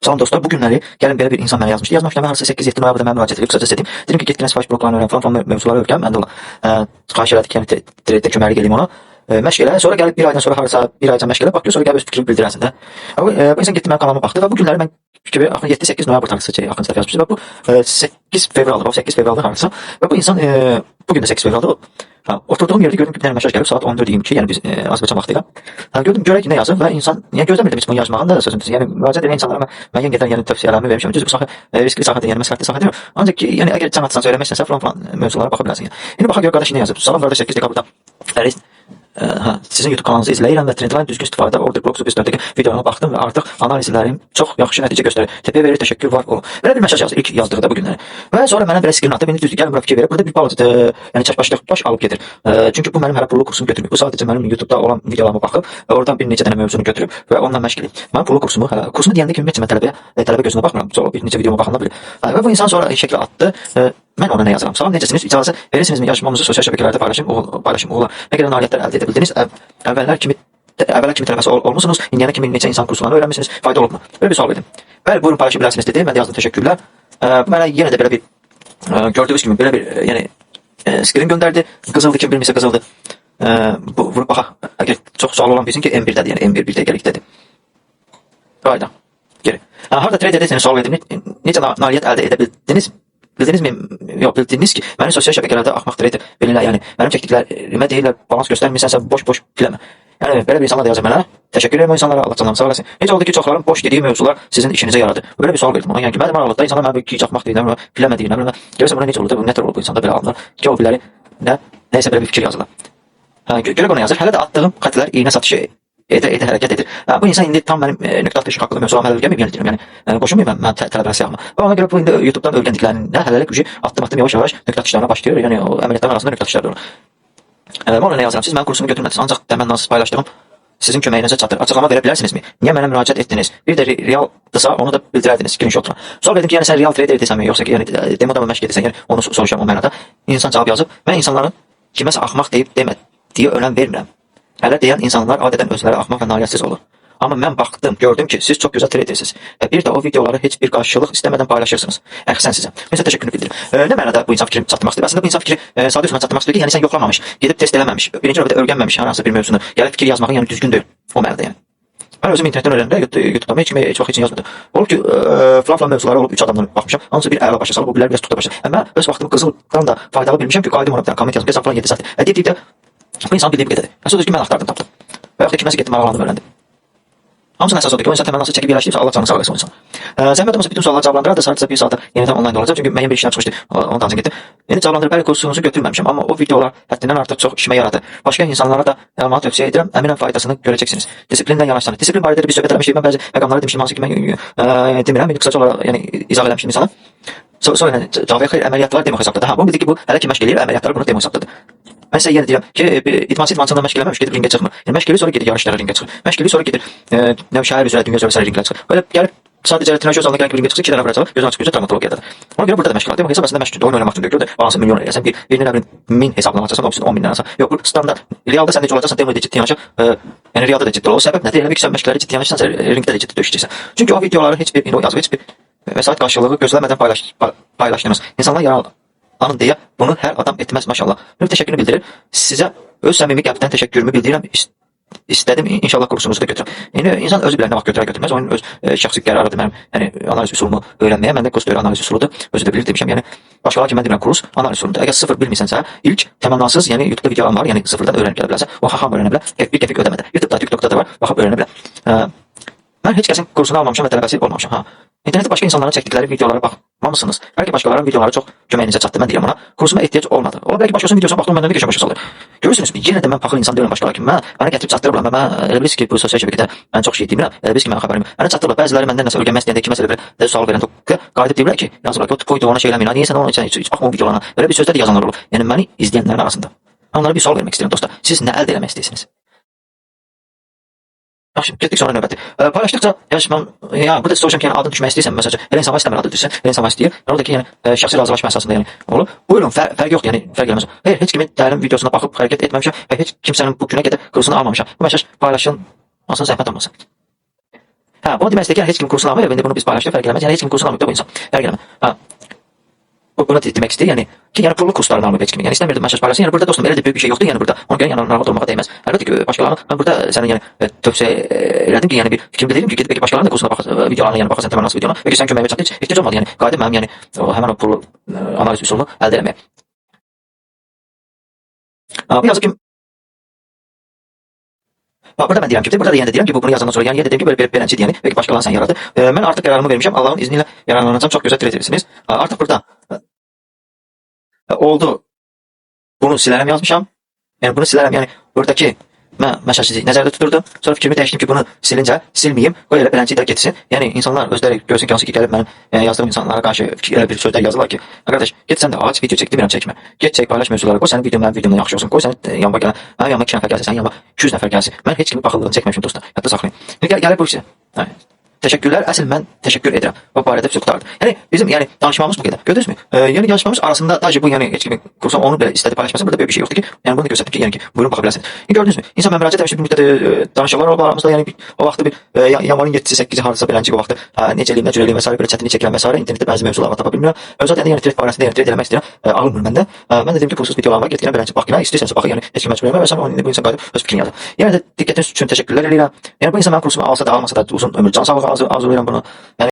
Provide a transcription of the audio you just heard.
Salam dostlar, bu günləri gəlin belə bir insan mənə yazmışdı. Yazmışlar, mən harasa 8-7 noyabrda mənə müraciət edib, qısaca dedim. Dedim ki, getdiniz sifariş bloklarını öyrən, falan mövzuları öyrən. Mən də ona xahiş elədik, yəni trade köməklik eləyim ona. Məşq elə, sonra gəlib bir aydan sonra harasa bir ayca məşq elə, baxıyor, sonra gəlib öz fikrini bildirəsən də. Bu insan getdi mənim kanalıma baxdı və bu günləri mən kimi axı 7-8 noyabr tarixi axın səhv yazmışdı və bu 8 fevraldır, 8 fevralda harasa və bu insan bugün də 8 fevralda oturduğum yerde gördüm ki bir tane mesaj gelip saat 14:22 yani biz Azərbaycan vaxtıyla. Gördüm görək nə yazır və insan yəni gözləmirdim heç bunu yazmağını da sözümüz. Yəni müraciət edən insanlara mən yenidən yəni tövsiyələrimi vermişəm. Düzdür, bu sahə riskli sahədir, yəni məsəfətli sahədir. Ancaq ki, yəni əgər can atsan söyləməksənsə falan mövzulara baxa bilərsən. Yəni. İndi baxa gör qardaş nə yazıb. Salam qardaş 8 dekabrda. Sizin YouTube kanalınızı izləyirəm və Trendline düzgün istifadə order blog substrategi videolarına baxdım və artıq analizlərim çox yaxşı nəticə göstərir. Təpə verir, təşəkkür var o. Belə bir mesaj yazır ilk yazdığında bu günləri. Və sonra mənə belə skrin atdı, beni düzdür, gəlin bura fikir verir. Burada bir balaca yəni çaşbaşlıq baş alıb gedir. Çünki bu mənim hələ pullu kursumu götürmür. Bu sadəcə mənim YouTube'da olan videolarıma baxıb və oradan bir neçə dənə mövzunu götürüb və onunla məşq edib. Mənim pullu kursumu hələ kursumu deyəndə ki, ümumiyyətlə mən tələbə gözünə baxmıram. Çox bir neçə videoma baxanda bilir. Və bu insan sonra şəkli atdı. Mən ona nə yazıram? Salam, necəsiniz? İcazə verirsinizmi? Yarışmamızı sosial şəbəkələrdə paylaşım olar. Nə qədər nailiyyətlər əldə edə bildiniz? Əvvəllər kimi tələbəsi olmusunuz? İndiyənə kimi neçə insan kurslarını öyrənmisiniz? Fayda olubmu? Böyle bir sual verdim. Bəli, buyurun paylaşa bilərsiniz dedi. Mən də yazdım, təşəkkürlər. Bu mənə yenə də belə bir gördüyünüz kimi belə bir yəni skrin göndərdi. Qızıldı, kim bilmirsə qızıldı. Bu vurub baxa. Əgər çox sual olan bilsin ki, M1-dədir, yəni M1 bir dəqiqəlikdədir. Qayda. Geri. Harda trade edirsiniz sual verdim. Necə nailiyyət əldə edə bildiniz? Bildinizmi? Yox, bildiniz ki, məni sosial şəbəkələrdə axmaq trader bilirlər, yəni mənim çəkdiklərimə deyirlər, balans göstərmirsənsə boş biləmə. Yəni belə bir insanlar da yazır mənə. Təşəkkür edirəm o insanlara, Allah canlarını sağ eləsin. Necə oldu ki, çoxların boş dediyi mövzular sizin işinizə yaradı? Belə bir sual verdim ona. Yəni ki, mənim maraqlıqda insanlar mənə bir axmaq deyirlər, biləmə deyirlər. Görürsən buna necə oldu? Bu nətər oldu bu insanda belə alınır? Ki o biriləri nəsə belə bir fikir yazırlar. Görə ona yazır. Hələ də attığım xətlər iynə satışı hərəkət edir. Bu insan indi tam mənim nöqtə atışı haqqında mövzularımı hələ öyrənməyib, yəni deyirəm. Yəni qoşulmayım mən tələbənin siyahıma. Və ona görə bu indi YouTube'dan öyrəndiklərini hələlik addım yavaş-yavaş nöqtə atışlarına başlayır. Yəni o əməliyyatların arasında nöqtə atışlar olur. Ona nə yazıram? Siz mənim kursumu götürmədiniz, ancaq təmənnasız paylaşdığım sizin köməyinizə çatır. Açıqlama verə bilərsinizmi? Niyə mənə müraciət etdiniz? Bir də realdırsa onu da bildirərdiniz screenshotla. Sual verdim ki, yəni sən real trader edirsənmi, yoxsa ki, yəni demoda mı məşq edirsən, yəni onu soruşuram o mənada. İnsan cavab yazıb, mən insanların kiməsə axmaq deyib demədiyi önəm vermirəm. Hələ deyən insanlar adətən özləri axmaq və nailiyyətsiz olur. Amma mən baxdım, gördüm ki, siz çox gözəl tradersiniz. Bir də o videoları heç bir qarşılıq istəmədən paylaşırsınız. Əhsən sizə. Mesela təşəkkürünü bildirim. Nə mənada bu insan fikrini çatdırmaq istəyir? Əslində bu insan fikri sadə üsulla çatdırmaq istəyir ki, yəni sən yoxlamamış, gedib test eləməmiş, birinci növbədə öyrənməmiş hər hansı bir mövzunu, gəlib fikir yazmağın yəni düzgün deyil. O mənada yəni. Mən özüm internetdən öyrəndim, YouTube'da heç vaxt heç yazmadı. Olub ki, falan mövzuları olub 3 adamdan baxmışam. Hansı bir əla başa salıb, bu bilər biraz tuta başa. Mən öz vaxtımı qızıldan da faydalı bilmişəm ki, qayıdım ona bir dənə komment yazdım, falan 7 saat. Deyib də bu insan bildiyi qədərdir. Əsas ki, mən axtardım, tapdım. Və yaxud da kiməsə getdim, maraqlandım, öyrəndim. Hamısının əsas odur ki, o insan təmənnasız çəkib yerləşdiribsə, Allah canını sağ eləsin o insan. Zəhmət olmasa bütün sualları cavablandırar da sadəcə bir saatda yenidən online olacaq. Çünki müəyyən bir işlər çıxmışdı, onu danışın getdim. Yəni cavablandırıb bəli kursunuzu götürməmişəm, amma o videolar həddindən artıq çox işimə yaradı. Başqa insanlara da məlumat tövsiyə edirəm, əminəm faydasını görəcəksiniz. Disiplinlə yanaşsanız. Disiplin barədə də biz söhbət eləmişdik. Mən bəzi məqamları demişdim, hansı ki mən demirəm, indi qısaca olaraq yəni izah eləmişdim insana. Sonra cavab xeyr, əməliyyatlar demo hesabdadır. Bunu bildik ki, bu hələ ki məşq eləyir, əməliyyatlar bunu demo hesabdadır. Mən sizə yenə deyirəm ki, idmançıdan məşq eləməmiş, gedib ringə çıxmır. Yəni məşq eləyir, sonra gedir yarışlara ringə çıxır. Məşq eləyir, sonra gedir şəhər üzrə, dünya üzrə ringə çıxır. Belə gəlib sadəcə trenajör zalına gəlib ringə çıxır, 2 dənə vuracaq, gözünü açıb gözə travmatologiyadır. Ona görə burada da məşq eləyir. Demo hesab əslində məşqdir, oyun oynamaq üçün deyir. Balansın milyon eləyəsən, birinin əmrin 1000 hesablamaq istəsən, o 10 mindən alsan. Yox, bu standart. Realda sən necə olacaqsan, demoda ciddi yanaşa, yəni realda da ciddi ol. O səbəb nədir? Elə bir ki, sən məşqləri ciddi yanaşsan, ringdə də ciddi döyüşəcəksən. Çünki o videoların heç bir yazıb, heç bir vəsait qarşılığı gözləmədən paylaşdınız. İnsanlar yaralanın deyə bunu hər adam etməz maşallah. Mən təşəkkürünü bildirir. Sizə öz səmimi qəlbdən təşəkkürümü bildirirəm. İstədim inşallah kursunuzu da götürəm. Yəni insan özü bilər nə vaxt götürməz. Onun öz şəxsi qərarıdır mənim. Yəni analiz üsulumu öyrənməyə. Məndə kurs deyil, analiz usuludur. Özü də bilir demişəm. Yəni başqaları kimi mən deyirəm kurs analiz usuludur. Əgər sıfır bilmirsənsə, ilk təmənnasız, yəni YouTube'da videolarım var. Yəni sıfırdan öyrənib gələ bilərsən. O xaxam öyrənə bilər. Bir qəpik ödəmədən. YouTube'da, TikTok'da da var. Baxıb öyrənə bilər. Mən heç kəsin kursunu almamışam və tələbəsi olmamışam. İnternetdə başqa insanların çəkdikləri videolara baxmamısınız. Bəlkə başqalarının videoları çox köməyinizə çatdı. Mən deyirəm ona. Kursuma ehtiyac olmadı. O bəlkə başqasının videosuna baxdım, məndən bir qəşəng başa salır. Görürsünüzmü? Yenə də mən paxıl insan deyiləm başqaları kimi. Mənə gətirib çatdırıblar. Mən elə bilirsiniz ki, bu sosial şəbəkədə mən çox şey demirəm. Elə bilirsiniz ki, mənim xəbərim. Mənə çatdırıblar. Bəziləri məndən nəsə öyrənmək istəyəndə kiməsə belə sual verəndə qayıdıb deyirlər ki, yazırlar ki, o videonu şey eləməyin. Niyə sən onun üçün heç baxma o videolarına? Belə bir sözlər də yazanlar olur. Yəni məni izləyənlərin arasında. Onlara bir sual vermək istəyirəm dostlar. Siz nə əldə etmək istəyirsiniz? Yaxşı, getdik sonra növbəti. Paylaşdıqca, yəni burada soruşam ki, yəni adını düşmək istəyirsən, məsələn, elə insan var istəmir adı düşsən, elə insan var istəyir. Yəni oradakı yəni şəxsi razılaşma əsasında yəni olur. Buyurun, fərq yoxdur, yəni fərq eləməz. Hayır, heç kimin dərin videosuna baxıb hərəkət etməmişəm və heç kimsənin bu günə qədər kursunu almamışam. Bu mesaj paylaşın, olsun zəhmət olmasın. Ha, bunu demək istəyir ki, yəni heç kim kursunu almır, indi bunu biz paylaşdıq, fərq eləməz. Yəni heç kim kursunu almır da bu insan. Fərq eləmir. Ha. Bunu demək istəyir, yəni ki, yəni pullu kurslarını almır heç kim. Yəni istəmirdim mesaj paylaşsın. Yəni burada dostum elə də böyük bir şey yoxdur. Yəni burada ona görə yəni narahat olmağa dəyməz. Əlbəttə ki, başqalarına mən burada sənin yəni tövsiyə elədim ki, yəni bir fikrimi dedim ki, gedib belki başqalarının da kursuna bax, videolarına yəni baxasan təmənnası videona. Belki sən köməyimə çatdı, heç ehtiyac olmadı. Yəni qayıdıb mənim yəni həmin o pulu analiz üsulunu əldə etməyə. Bu yazıq ki, burada ben deyirəm ki, burada da yəni deyirəm ki, bunu yazandan sonra yəni dedim ki, böyle beləncə yəni belki başqalarına sən yaradı. Mən artıq qərarımı vermişəm. Allahın izniyle yararlanacağam. Çox gözəl edirsiniz. Artıq burada oldu. Bunu silərəm yazmışam. Yəni bunu silərəm. Yəni buradakı mən mesajı nəzərdə tuturdum. Sonra fikrimi dəyişdim ki, bunu silincə silməyim. Qoy elə beləncə də getsin. Yəni insanlar özləri görsün ki, hansı ki gəlib mənim yazdığım insanlara qarşı elə bir sözlər yazırlar ki, qardaş, get sən də aç video çək, demirəm çəkmə. Get çək, paylaş mövzuları. Qoy sənin videon mənim videomdan yaxşı olsun. Qoy sənin yanıma gələn, mənim yanıma 2 nəfər gəlsin, sənin yanıma 200 nəfər gəlsin. Mən heç kimin baxıldığını çəkməmişim dostlar. Hətta saxlayın. Gəlir bu işə. Teşekkürler. Əsl mən teşekkür edirəm. Bu barədə söz qutardı. Yəni bizim yəni danışmamız bu qədər. Gördünüzmü? Yəni danışmamız arasında da bu yəni heç kimin kursam onu belə istədi paylaşmasın. Burada böyle bir şey yoxdur ki. Yəni bunu da göstərdim ki, yəni ki, buyurun baxa bilərsiniz. Gördünüzmü? İnsan mən müraciət etmişdim bir müddət danışıqlar oldu aramızda. Yəni o vaxtı bir yanvarın 7-si 8-i hardasa beləncə o vaxtı necə eləyim, necə eləyim və s. belə çətinlik çəkilən və s. internetdə bəzi mövzuları tapa bilmirəm. Özü də yəni trend barəsində yəni trend eləmək istəyirəm. Alınmır məndə. Mən də dedim ki, pulsuz videolar var. Get yenə beləncə bax yenə istəyirsənsə bax yəni heç kim məcbur eləmə və sən onu bu insan qayıdıb öz fikrini yazır. Yəni də diqqətiniz üçün təşəkkürlər eləyirəm. Yəni bu insan mənim kursumu alsa da almasa da uzun ömür, can sağlığı arzulayıram bunu. Yəni